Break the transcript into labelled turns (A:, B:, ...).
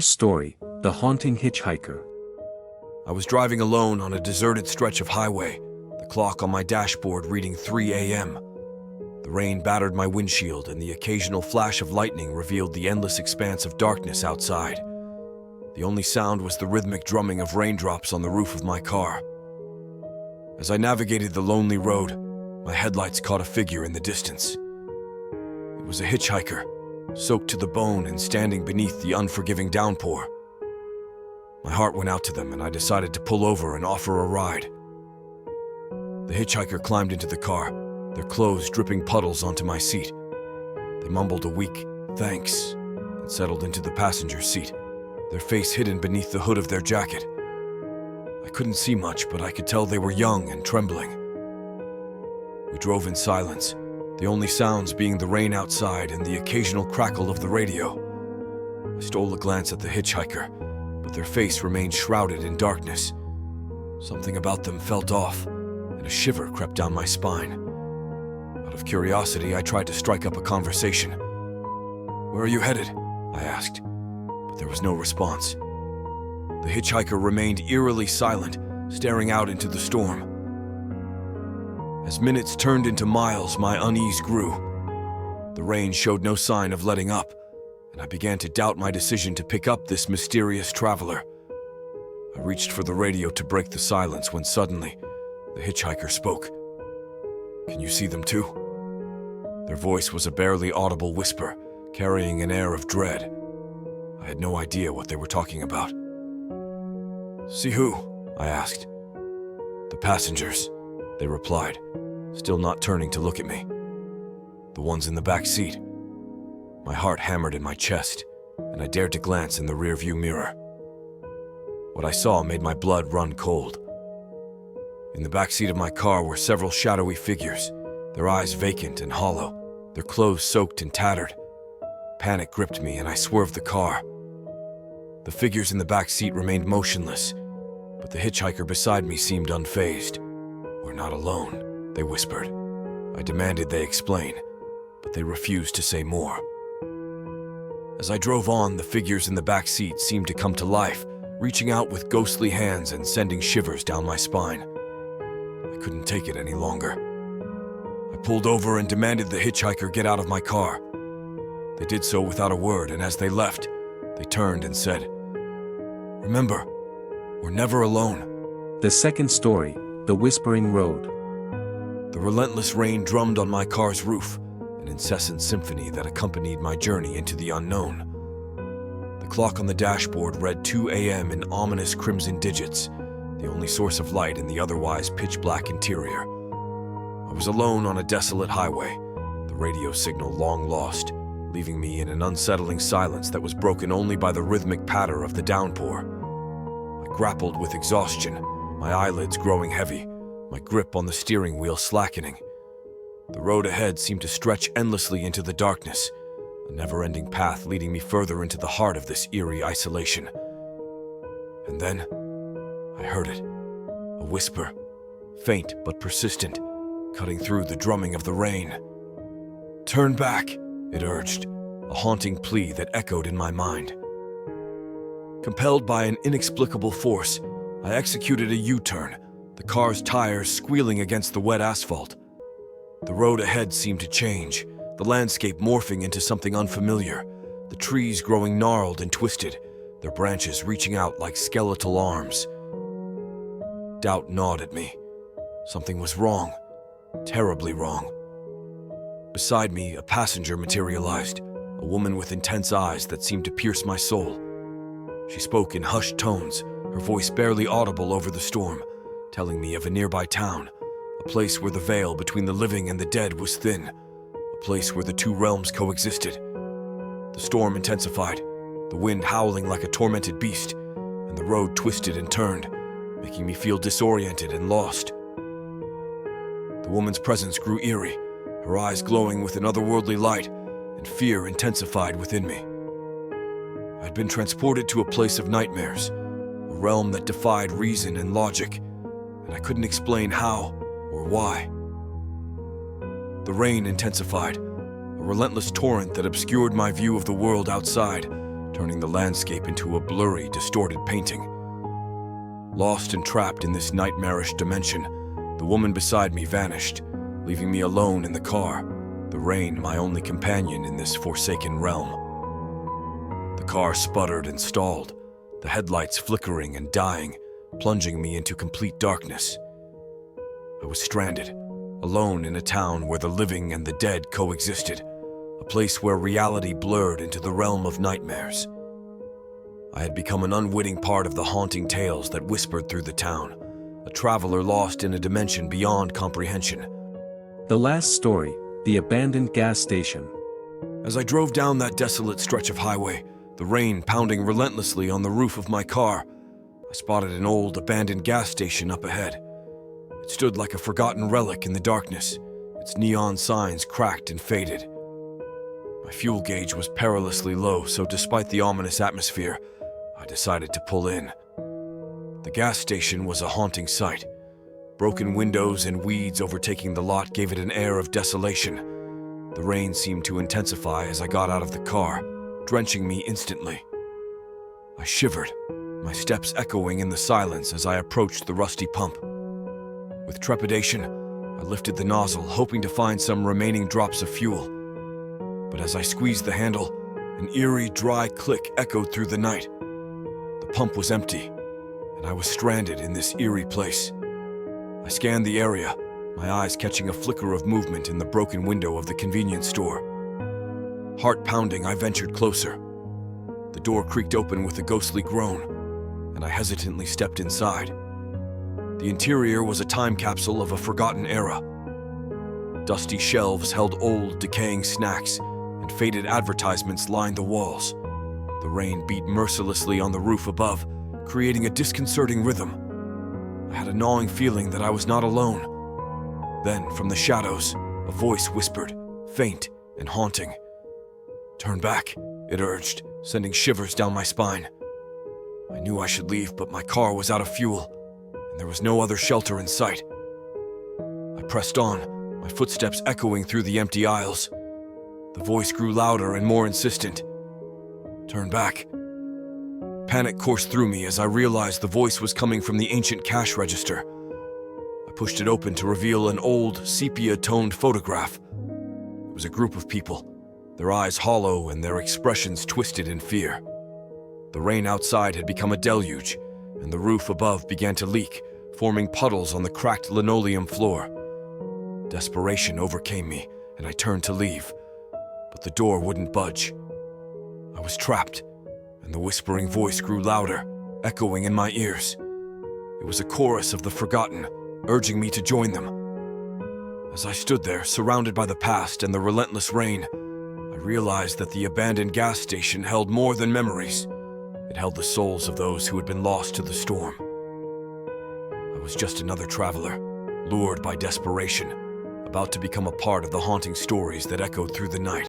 A: Story, The Haunting Hitchhiker.
B: I was driving alone on a deserted stretch of highway, the clock on my dashboard reading 3 a.m. The rain battered my windshield and the occasional flash of lightning revealed the endless expanse of darkness outside. The only sound was the rhythmic drumming of raindrops on the roof of my car. As I navigated the lonely road, my headlights caught a figure in the distance. It was a hitchhiker, soaked to the bone and standing beneath the unforgiving downpour. My heart went out to them and I decided to pull over and offer a ride. The hitchhiker climbed into the car, their clothes dripping puddles onto my seat. They mumbled a weak thanks and settled into the passenger seat, their face hidden beneath the hood of their jacket. I couldn't see much, but I could tell they were young and trembling. We drove in silence, the only sounds being the rain outside and the occasional crackle of the radio. I stole a glance at the hitchhiker, but their face remained shrouded in darkness. Something about them felt off, and a shiver crept down my spine. Out of curiosity, I tried to strike up a conversation. "Where are you headed?" I asked, but there was no response. The hitchhiker remained eerily silent, staring out into the storm. As minutes turned into miles, my unease grew. The rain showed no sign of letting up, and I began to doubt my decision to pick up this mysterious traveler. I reached for the radio to break the silence when suddenly, the hitchhiker spoke. "Can you see them too?" Their voice was a barely audible whisper, carrying an air of dread. I had no idea what they were talking about. "See who?" I asked. "The passengers," they replied, still not turning to look at me. "The ones in the back seat." My heart hammered in my chest, and I dared to glance in the rearview mirror. What I saw made my blood run cold. In the back seat of my car were several shadowy figures, their eyes vacant and hollow, their clothes soaked and tattered. Panic gripped me and I swerved the car. The figures in the back seat remained motionless, but the hitchhiker beside me seemed unfazed. "We're not alone," they whispered. I demanded they explain, but they refused to say more. As I drove on, the figures in the back seat seemed to come to life, reaching out with ghostly hands and sending shivers down my spine. I couldn't take it any longer. I pulled over and demanded the hitchhiker get out of my car. They did so without a word, and as they left, they turned and said, "Remember, we're never alone."
A: The second story, The Whispering Road.
B: The relentless rain drummed on my car's roof, an incessant symphony that accompanied my journey into the unknown. The clock on the dashboard read 2 a.m. in ominous crimson digits, the only source of light in the otherwise pitch-black interior. I was alone on a desolate highway, the radio signal long lost, leaving me in an unsettling silence that was broken only by the rhythmic patter of the downpour. I grappled with exhaustion, my eyelids growing heavy, my grip on the steering wheel slackening. The road ahead seemed to stretch endlessly into the darkness, a never-ending path leading me further into the heart of this eerie isolation. And then, I heard it, a whisper, faint but persistent, cutting through the drumming of the rain. "Turn back," it urged, a haunting plea that echoed in my mind. Compelled by an inexplicable force, I executed a U-turn, the car's tires squealing against the wet asphalt. The road ahead seemed to change, the landscape morphing into something unfamiliar, the trees growing gnarled and twisted, their branches reaching out like skeletal arms. Doubt gnawed at me. Something was wrong, terribly wrong. Beside me, a passenger materialized, a woman with intense eyes that seemed to pierce my soul. She spoke in hushed tones, her voice barely audible over the storm, telling me of a nearby town, a place where the veil between the living and the dead was thin, a place where the two realms coexisted. The storm intensified, the wind howling like a tormented beast, and the road twisted and turned, making me feel disoriented and lost. The woman's presence grew eerie, her eyes glowing with an otherworldly light, and fear intensified within me. I had been transported to a place of nightmares, a realm that defied reason and logic, and I couldn't explain how or why. The rain intensified, a relentless torrent that obscured my view of the world outside, turning the landscape into a blurry, distorted painting. Lost and trapped in this nightmarish dimension, the woman beside me vanished, leaving me alone in the car, the rain my only companion in this forsaken realm. The car sputtered and stalled, the headlights flickering and dying, plunging me into complete darkness. I was stranded, alone in a town where the living and the dead coexisted, a place where reality blurred into the realm of nightmares. I had become an unwitting part of the haunting tales that whispered through the town, a traveler lost in a dimension beyond comprehension.
A: The last story, the abandoned gas station.
B: As I drove down that desolate stretch of highway, the rain pounding relentlessly on the roof of my car, I spotted an old abandoned gas station up ahead. It stood like a forgotten relic in the darkness, its neon signs cracked and faded. My fuel gauge was perilously low, so despite the ominous atmosphere, I decided to pull in. The gas station was a haunting sight. Broken windows and weeds overtaking the lot gave it an air of desolation. The rain seemed to intensify as I got out of the car, drenching me instantly. I shivered, my steps echoing in the silence as I approached the rusty pump. With trepidation, I lifted the nozzle, hoping to find some remaining drops of fuel. But as I squeezed the handle, an eerie, dry click echoed through the night. The pump was empty, and I was stranded in this eerie place. I scanned the area, my eyes catching a flicker of movement in the broken window of the convenience store. Heart pounding, I ventured closer. The door creaked open with a ghostly groan, and I hesitantly stepped inside. The interior was a time capsule of a forgotten era. Dusty shelves held old, decaying snacks, and faded advertisements lined the walls. The rain beat mercilessly on the roof above, creating a disconcerting rhythm. I had a gnawing feeling that I was not alone. Then, from the shadows, a voice whispered, faint and haunting. "Turn back," it urged, sending shivers down my spine. I knew I should leave, but my car was out of fuel, and there was no other shelter in sight. I pressed on, my footsteps echoing through the empty aisles. The voice grew louder and more insistent. "Turn back." Panic coursed through me as I realized the voice was coming from the ancient cash register. I pushed it open to reveal an old, sepia-toned photograph. It was a group of people, their eyes hollow and their expressions twisted in fear. The rain outside had become a deluge, and the roof above began to leak, forming puddles on the cracked linoleum floor. Desperation overcame me, and I turned to leave, but the door wouldn't budge. I was trapped, and the whispering voice grew louder, echoing in my ears. It was a chorus of the forgotten, urging me to join them. As I stood there, surrounded by the past and the relentless rain, I realized that the abandoned gas station held more than memories. It held the souls of those who had been lost to the storm. I was just another traveler, lured by desperation, about to become a part of the haunting stories that echoed through the night.